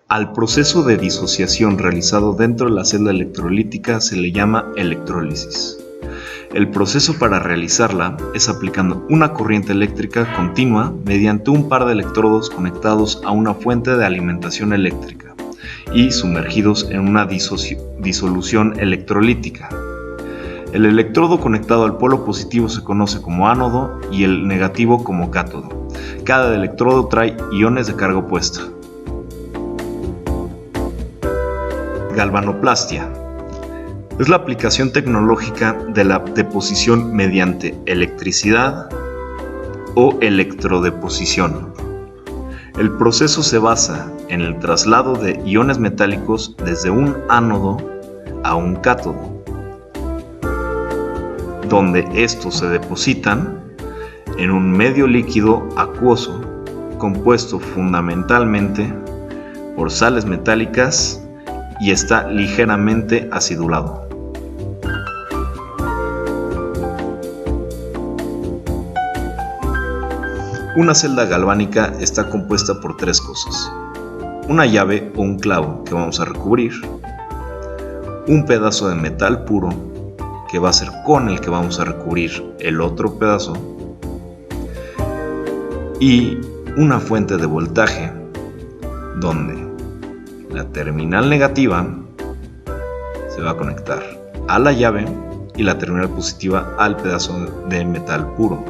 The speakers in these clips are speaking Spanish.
Al proceso de disociación realizado dentro de la celda electrolítica se le llama electrólisis. El proceso para realizarla es aplicando una corriente eléctrica continua mediante un par de electrodos conectados a una fuente de alimentación eléctrica y sumergidos en una disolución electrolítica. El electrodo conectado al polo positivo se conoce como ánodo y el negativo como cátodo. Cada electrodo trae iones de carga opuesta. Galvanoplastia. Es la aplicación tecnológica de la deposición mediante electricidad o electrodeposición. El proceso se basa en el traslado de iones metálicos desde un ánodo a un cátodo, donde estos se depositan en un medio líquido acuoso compuesto fundamentalmente por sales metálicas y está ligeramente acidulado. Una celda galvánica está compuesta por tres cosas: una llave o un clavo que vamos a recubrir, un pedazo de metal puro que va a ser con el que vamos a recubrir el otro pedazo, y una fuente de voltaje donde la terminal negativa se va a conectar a la llave y la terminal positiva al pedazo de metal puro.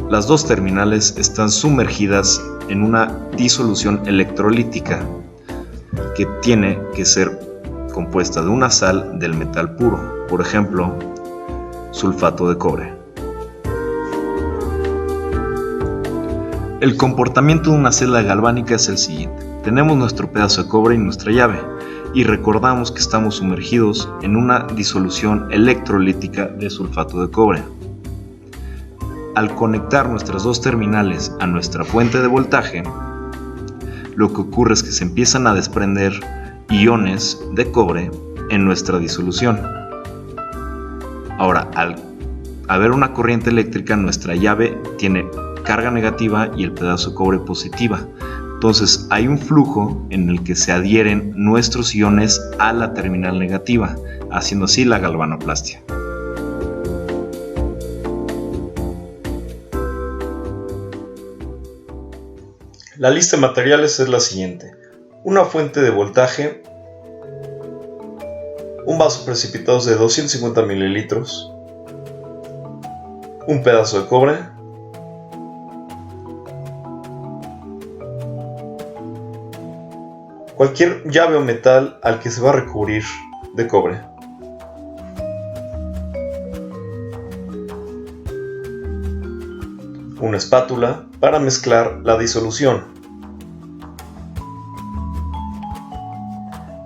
Las dos terminales están sumergidas en una disolución electrolítica que tiene que ser compuesta de una sal del metal puro, por ejemplo, sulfato de cobre. El comportamiento de una celda galvánica es el siguiente. Tenemos nuestro pedazo de cobre y nuestra llave, y recordamos que estamos sumergidos en una disolución electrolítica de sulfato de cobre. Al conectar nuestras dos terminales a nuestra fuente de voltaje, lo que ocurre es que se empiezan a desprender iones de cobre en nuestra disolución. Ahora, al haber una corriente eléctrica, nuestra llave tiene carga negativa y el pedazo de cobre positiva. Entonces hay un flujo en el que se adhieren nuestros iones a la terminal negativa, haciendo así la galvanoplastia. La lista de materiales es la siguiente: una fuente de voltaje, un vaso precipitado de 250 mililitros, un pedazo de cobre, cualquier llave o metal al que se va a recubrir de cobre, una espátula para mezclar la disolución,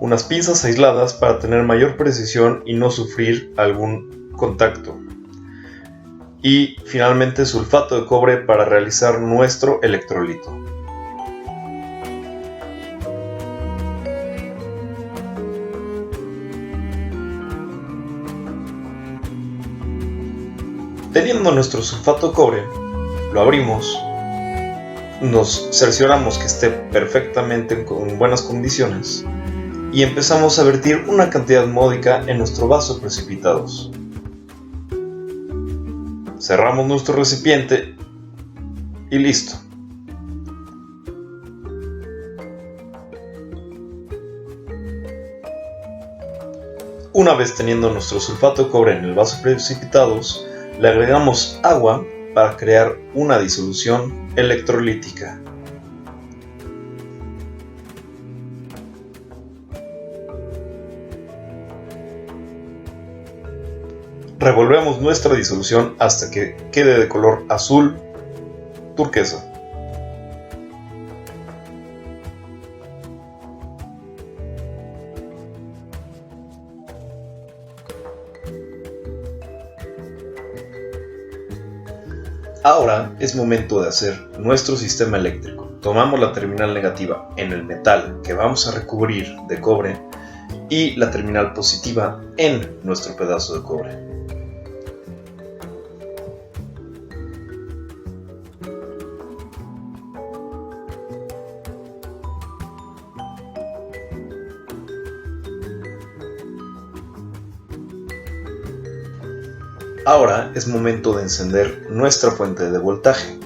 unas pinzas aisladas para tener mayor precisión y no sufrir algún contacto, y finalmente sulfato de cobre para realizar nuestro electrolito. Teniendo nuestro sulfato de cobre, lo abrimos, nos cercioramos que esté perfectamente en buenas condiciones y empezamos a vertir una cantidad módica en nuestro vaso de precipitados. Cerramos nuestro recipiente y listo. Una vez teniendo nuestro sulfato de cobre en el vaso de precipitados, le agregamos agua para crear una disolución electrolítica. Revolvemos nuestra disolución hasta que quede de color azul turquesa. Ahora es momento de hacer nuestro sistema eléctrico. Tomamos la terminal negativa en el metal que vamos a recubrir de cobre y la terminal positiva en nuestro pedazo de cobre. Ahora es momento de encender nuestra fuente de voltaje.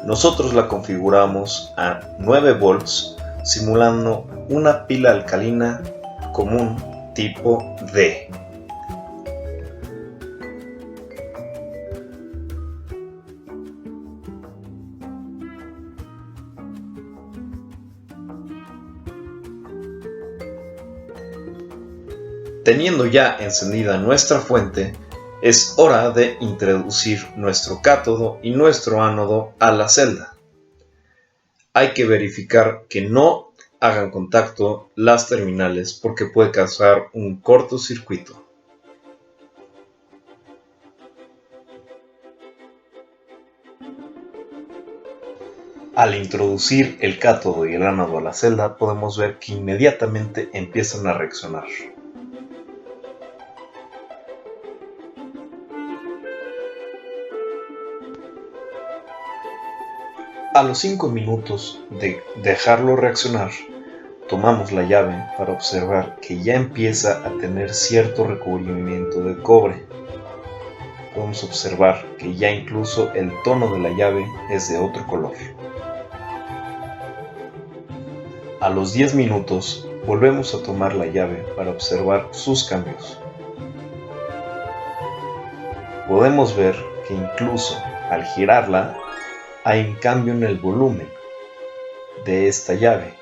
Nosotros la configuramos a 9 volts, simulando una pila alcalina común tipo D. Teniendo ya encendida nuestra fuente, es hora de introducir nuestro cátodo y nuestro ánodo a la celda. Hay que verificar que no hagan contacto las terminales porque puede causar un cortocircuito. Al introducir el cátodo y el ánodo a la celda, podemos ver que inmediatamente empiezan a reaccionar. A los 5 minutos de dejarlo reaccionar, tomamos la llave para observar que ya empieza a tener cierto recubrimiento de cobre. Podemos observar que ya incluso el tono de la llave es de otro color. A los 10 minutos volvemos a tomar la llave para observar sus cambios. Podemos ver que incluso al girarla hay un cambio en el volumen de esta llave.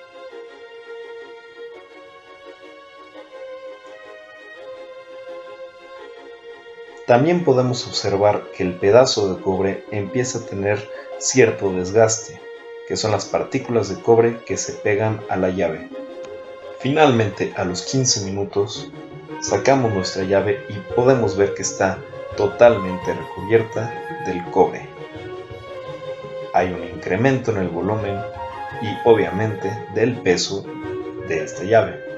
También podemos observar que el pedazo de cobre empieza a tener cierto desgaste, que son las partículas de cobre que se pegan a la llave. Finalmente, a los 15 minutos, sacamos nuestra llave y podemos ver que está totalmente recubierta del cobre. Hay un incremento en el volumen y obviamente del peso de esta llave.